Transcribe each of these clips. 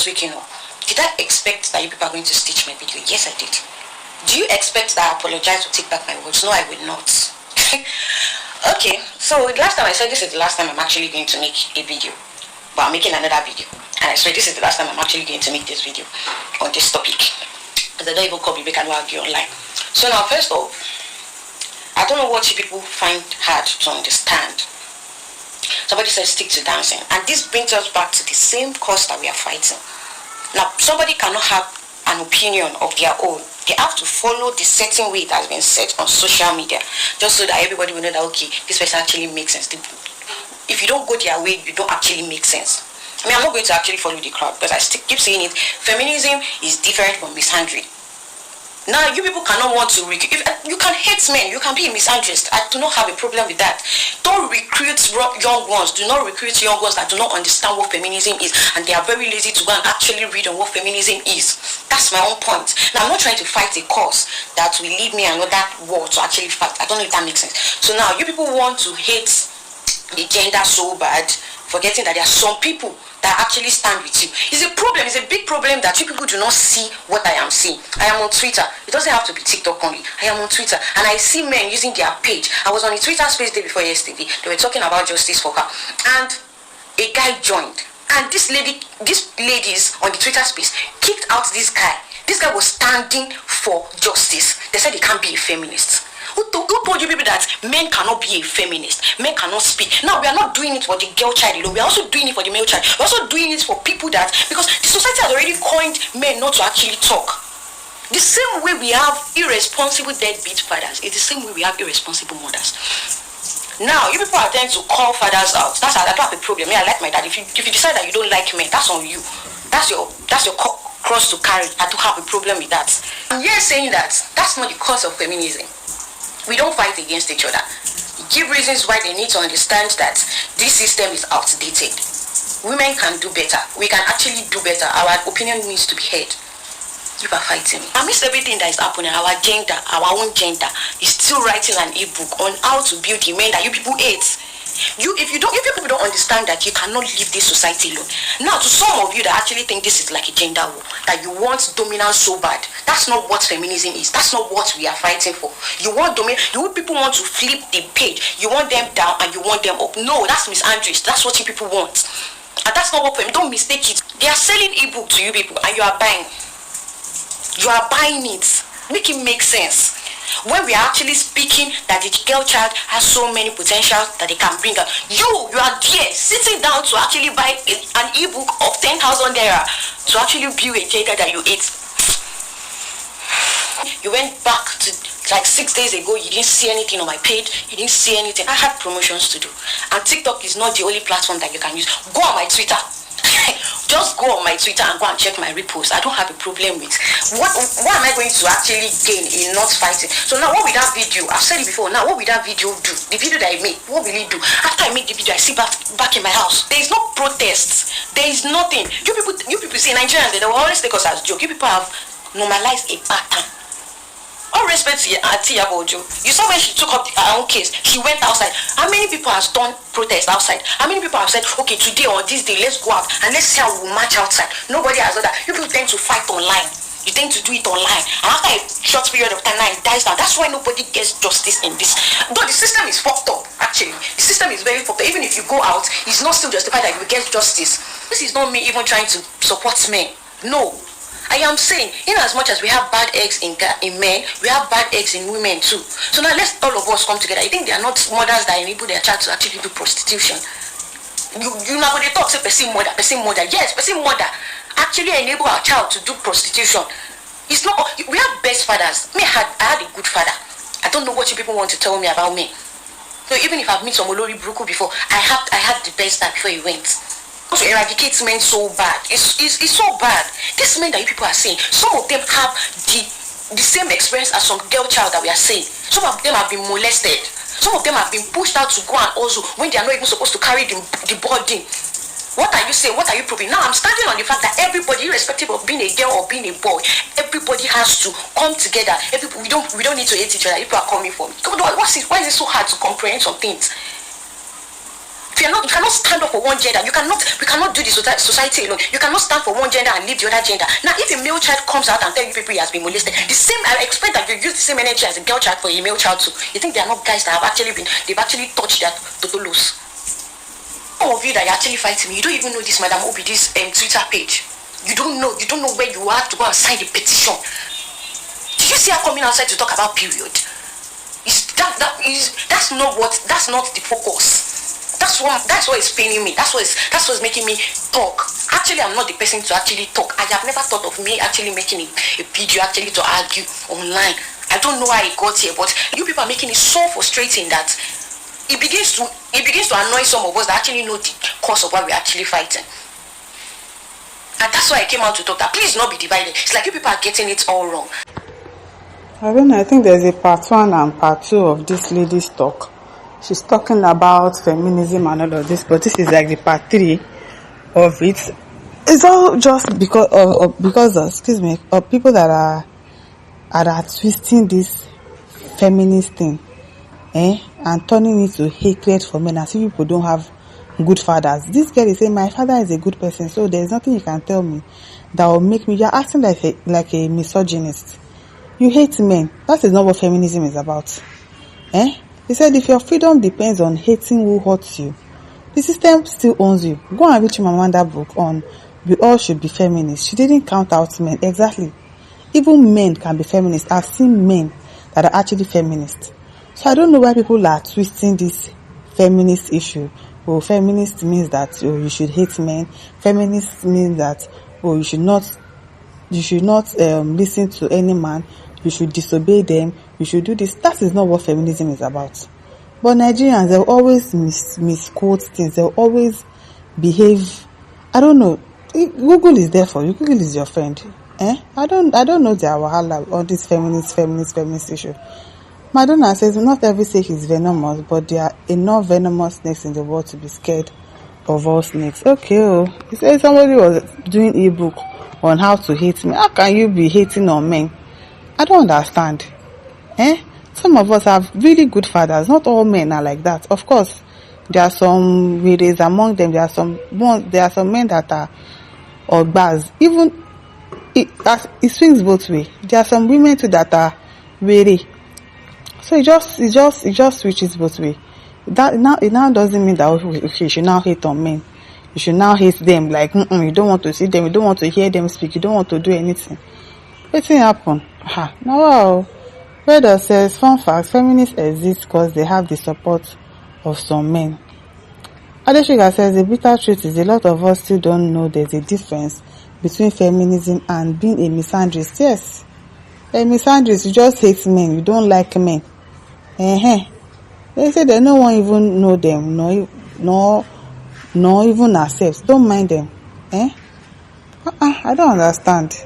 just waking up. Did I expect that you people are going to stitch my video? Yes, I did. Do you expect that I apologize or take back my words? No, I will not. Okay, so last time I said this is the last time I'm actually going to make a video. But I'm making another video. And I swear this is the last time I'm actually going to make this video on this topic. Because I don't even copy back and argue online. So now, first off, I don't know what you people find hard to understand. Somebody said stick to dancing. And this brings us back to the same cause that we are fighting. Now, somebody cannot have an opinion of their own. They have to follow the certain way that has been set on social media, just so that everybody will know that, okay, this person actually makes sense. If you don't go their way, you don't actually make sense. I mean, I'm not going to actually follow the crowd, because I keep saying it. Feminism is different from misandry. Now, you people cannot want to recruit. You can hate men, you can be a misandrist. I do not have a problem with that. Don't recruit young ones. Do not recruit young ones that do not understand what feminism is, and they are very lazy to go and actually read on what feminism is. That's my own point. Now, I'm not trying to fight a cause that will lead me another war to actually fight. I don't know if that makes sense. So now, you people want to hate the gender so bad, forgetting that there are some people that actually stand with you. It's a problem, it's a big problem that you people do not see what I am seeing. I am on Twitter. It doesn't have to be TikTok only. I am on Twitter and I see men using their page. I was on a Twitter space day before yesterday. They were talking about justice for her. And a guy joined. And these ladies on the Twitter space kicked out this guy. This guy was standing for justice. They said he can't be a feminist. Who told you people that men cannot be a feminist? Men cannot speak. Now, we are not doing it for the girl child alone. We are also doing it for the male child. We're also doing it for people that, because the society has already coined men not to actually talk. The same way we have irresponsible deadbeat fathers, it's the same way we have irresponsible mothers. Now, you people are trying to call fathers out. I don't have a problem. Yeah, I like my dad. If you decide that you don't like men, that's on you. That's your cross to carry. I don't have a problem with that. I'm here saying that that's not the cause of feminism. We don't fight against each other. Give reasons why they need to understand that this system is outdated. Women can do better. We can actually do better. Our opinion needs to be heard. You are fighting me. Amidst everything that is happening, our own gender is still writing an ebook on how to build the men that you people hate. If you people don't understand that, you cannot leave this society alone. Now, to some of you that actually think this is like a gender war, that you want dominance so bad, that's not what feminism is. That's not what we are fighting for. You want people want to flip the page. You want them down and you want them up. No, that's misandrist. That's what you people want. And that's not what don't mistake it. They are selling ebook to you people and you are buying. You are buying it. Make it make sense. When we are actually speaking that the girl child has so many potentials that they can bring out, you are there sitting down to actually buy an ebook of 10,000 naira to actually build a gender that you hate. You went back to like 6 days ago, you didn't see anything on my page, you didn't see anything. I had promotions to do, and TikTok is not the only platform that you can use. Go on my Twitter. Just go on my Twitter and go and check my reposts. I don't have a problem with what am I going to actually gain in not fighting. So now what will that video, I've said it before, now what will that video do? The video that I make, what will it do? After I make the video, I sit back in my house. There is no protests. There is nothing. You people see Nigerians, they will always take us as joke. You people have normalized a pattern. All respect to Auntie Yabojo. You saw when she took up her own case, she went outside. How many people have done protest outside? How many people have said, okay, today or this day, let's go out and let's see how we'll march outside? Nobody has done that. You people tend to fight online. You tend to do it online. And after a short period of time, now it dies down. That's why nobody gets justice in this. Though the system is fucked up, actually. The system is very fucked up. Even if you go out, it's not still justified that you will get justice. This is not me even trying to support men. No. I am saying, in as much as we have bad eggs in men, we have bad eggs in women too. So now let's all of us come together. I think they are not mothers that enable their child to actually do prostitution. You know when they talk, say person mother. Yes, person mother actually enable our child to do prostitution. It's not. We have best fathers. I had a good father. I don't know what you people want to tell me about me. So even if I've met some Olori Bruku before, I had the best dad before he went. To eradicate men so bad. It's so bad. These men that you people are saying, some of them have the same experience as some girl child that we are saying. Some of them have been molested. Some of them have been pushed out to go and also when they are not even supposed to carry the burden. What are you saying? What are you proving? Now I'm standing on the fact that everybody, irrespective of being a girl or being a boy, everybody has to come together. We don't need to hate each other. People are coming for me. Why is it so hard to comprehend some things? You cannot stand up for one gender. We cannot do the society alone. You cannot stand for one gender and leave the other gender. Now, if a male child comes out and tell you people he has been molested, I expect that you use the same energy as a girl child for a male child too. You think they are not guys that they've actually touched their totolos? All of you that are actually fighting me, you don't even know this Madam Obi, this Twitter page. You don't know where you have to go and sign the petition. Did you see her coming outside to talk about period? That's not the focus. That's what is paining me. That's what's making me talk. Actually, I'm not the person to actually talk. I have never thought of me actually making a video actually to argue online. I don't know how it got here, but you people are making it so frustrating that it begins to annoy some of us that actually know the cause of why we're actually fighting. And that's why I came out to talk that please not be divided. It's like you people are getting it all wrong. I don't know, I think there's a part 1 and part 2 of this lady's talk. She's talking about feminism and all of this, but this is like the part 3 of it. It's all just because of people that are twisting this feminist thing, and turning it to hatred for men as if people don't have good fathers. This girl is saying my father is a good person, so there's nothing you can tell me that will make me. You're acting like a misogynist. You hate men. That is not what feminism is about. He said if your freedom depends on hating who hurts you, the system still owns you. Go and read Chimamanda book on we all should be feminists. She didn't count out men. Exactly. Even men can be feminists. I've seen men that are actually feminists. So I don't know why people are twisting this feminist issue. Oh, feminist means that you should hate men. Feminist means that you should not listen to any man. You should disobey them. You should do this. That is not what feminism is about. But Nigerians, they'll always misquote things. They'll always behave. I don't know. Google is there for you. Google is your friend. I don't know their wahala on this feminist issue. Madonna says not every snake is venomous, but there are enough venomous snakes in the world to be scared of all snakes. Okay, he said somebody was doing ebook on how to hate me. How can you be hating on men? I don't understand. Some of us have really good fathers. Not all men are like that. Of course, there are some weirdos among them. There are some men that are ogbas. Even it swings both ways. There are some women too that are weary. So it just switches both ways. It now doesn't mean that okay, you should now hate on men. You should now hate them like you don't want to see them, you don't want to hear them speak, you don't want to do anything. What's happen? Now wow. Reader says, fun fact, feminists exist because they have the support of some men. Adeshiga says, the bitter truth is a lot of us still don't know there's a difference between feminism and being a misandrist. Yes. A misandrist, you just hate men, you don't like men. They say that no one even know them, nor even accept. Don't mind them. I don't understand.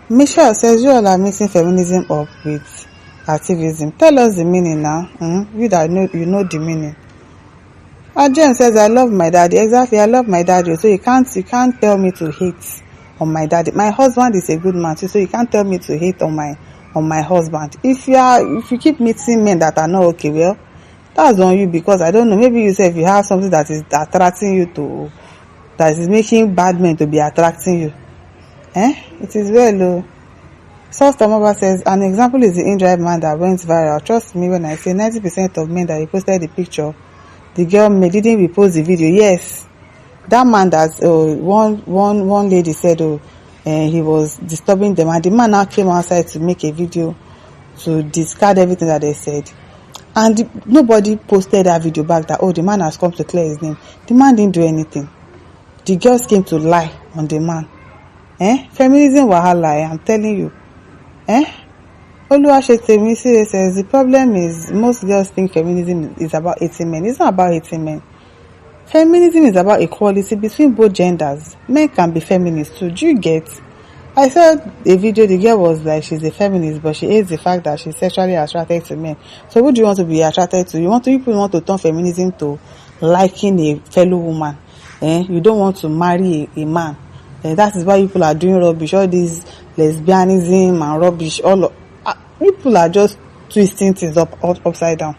Michelle says, you all are mixing feminism up with activism. Tell us the meaning now. You that know, you know the meaning. Jen says, I love my daddy. Exactly, I love my daddy. So you can't tell me to hate on my daddy. My husband is a good man too, so you can't tell me to hate on my husband. If you keep meeting men that are not okay, well, that's on you, because I don't know, maybe you say if you have something that is attracting you that is making bad men to be attracting you. It is well low. Source Tomaba says, an example is the in-drive man that went viral. Trust me when I say 90% of men that reposted the picture, the girl didn't repost the video. Yes, that man that one lady said he was disturbing them, and the man now came outside to make a video to discard everything that they said, and nobody posted that video back that the man has come to clear his name. The man didn't do anything. The girls came to lie on the man. Feminism wahala, I'm telling you. Oluwasetemi says the problem is most girls think feminism is about hating men. It's not about hating men. Feminism is about equality between both genders. Men can be feminists too. Do you get? I saw a video, the girl was like she's a feminist, but she hates the fact that she's sexually attracted to men. So who do you want to be attracted to? People want to turn feminism to liking a fellow woman. You don't want to marry a man. That is why people are doing rubbish. All this lesbianism and rubbish. People are just twisting things upside down.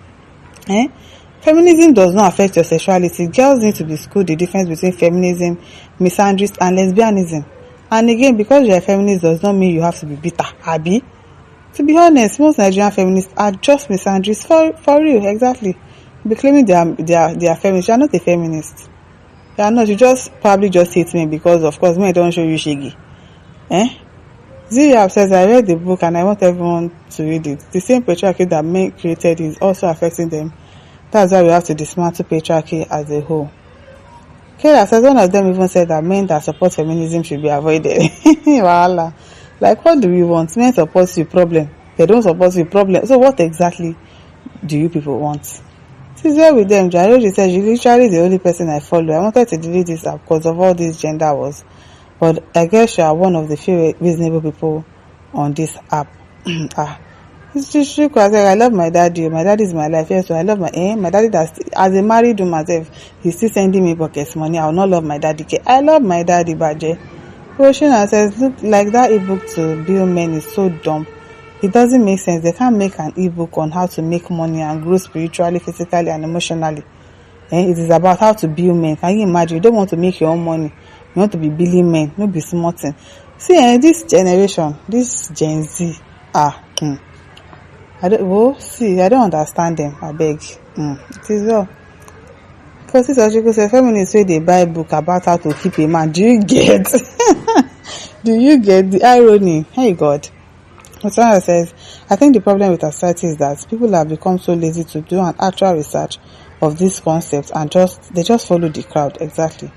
Feminism does not affect your sexuality. Girls need to be schooled the difference between feminism, misandrist, and lesbianism. And again, because you are a feminist does not mean you have to be bitter, abi? To be honest, most Nigerian feminists are just misandrists for real, exactly. Be claiming they are feminists. You are not a feminist. You are not. You just probably just hate men because, of course, men don't show you shaggy. Eh? Ziyab says, I read the book and I want everyone to read it. The same patriarchy that men created is also affecting them. That's why we have to dismantle patriarchy as a whole. Kayla says, one of them even said that men that support feminism should be avoided. Wahala. Like, what do we want? Men support you, problem. They don't support you, problem. So what exactly do you people want? She's there with them. Jaroji says, you're literally the only person I follow. I wanted to delete this app because of all these gender wars. But I guess you are one of the few reasonable people on this app. It's just true because I love my daddy. My daddy is my life. Yes, so I love my daddy. That's as a married woman, he's still sending me pocket money. I will not love my daddy. I love my daddy, Baje. Roshina says, look, like that ebook to build men is so dumb. It doesn't make sense. They can't make an ebook on how to make money and grow spiritually, physically, and emotionally. It is about how to build men. Can you imagine? You don't want to make your own money. You want to be building men, not be smarting. See, this generation, this Gen Z, I don't understand them. I beg. It is all. Because this article says feminists say they buy book about how to keep a man. Do you get? Do you get the irony? Hey God. Someone says, I think the problem with our society is that people have become so lazy to do an actual research of these concepts and they just follow the crowd. Exactly.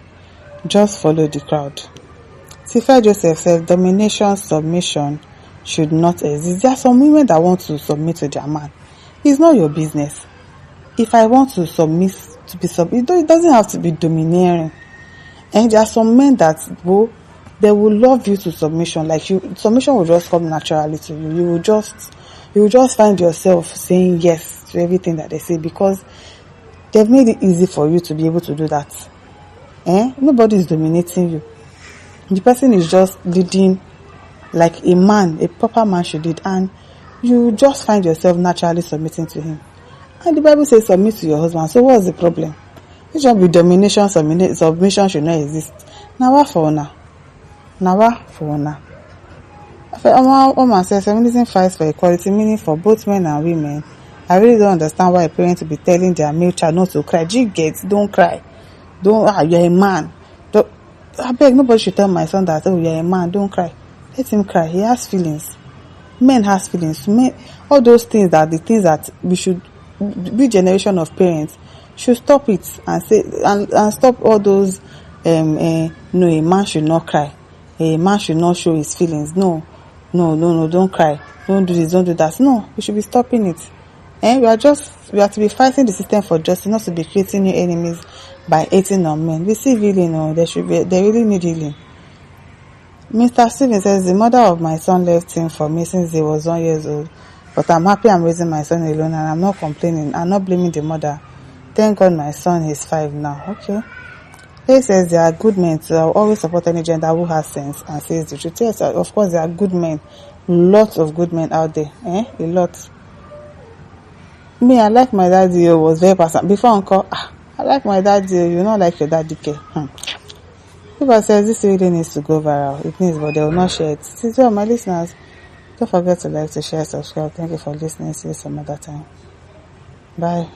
Just follow the crowd. Tifa Joseph says domination, submission should not exist. There are some women that want to submit to their man. It's not your business. If I want to submit it doesn't have to be domineering. And there are some men that they will love you to submission. Like submission will just come naturally to you. You will just find yourself saying yes to everything that they say because they've made it easy for you to be able to do that. Nobody is dominating you. The person is just leading like a man, a proper man should lead, and you just find yourself naturally submitting to him. And the Bible says submit to your husband. So what's the problem? It should be domination, submission should not exist. Now what for now? Oma says feminism fights for equality, meaning for both men and women. I really don't understand why a parent will be telling their male child not to cry. Don't cry. You're a man. I beg, nobody should tell my son that, you're a man, don't cry. Let him cry. He has feelings. Men has feelings. All those things that we should, this generation of parents should stop it and say, and stop all those, no, a man should not cry. A man should not show his feelings. No, don't cry. Don't do this, don't do that. No, we should be stopping it. We have to be fighting the system for justice, not to be creating new enemies by hating on men. We see healing, they really need healing. Mr. Steven says, the mother of my son left him for me since he was 1 year old. But I'm happy I'm raising my son alone and I'm not complaining. I'm not blaming the mother. Thank God my son is 5 now. Okay. He says there are good men, so I'll always support any gender who has sense and says the truth. Yes, of course there are good men. Lots of good men out there. A lot. Me, I like my daddy. Was very personal. Before uncle, I like my daddy. You not like your daddy. People says this really needs to go viral. It needs, but they will not share it. So, my listeners, don't forget to like, to share, subscribe. Thank you for listening. See you some other time. Bye.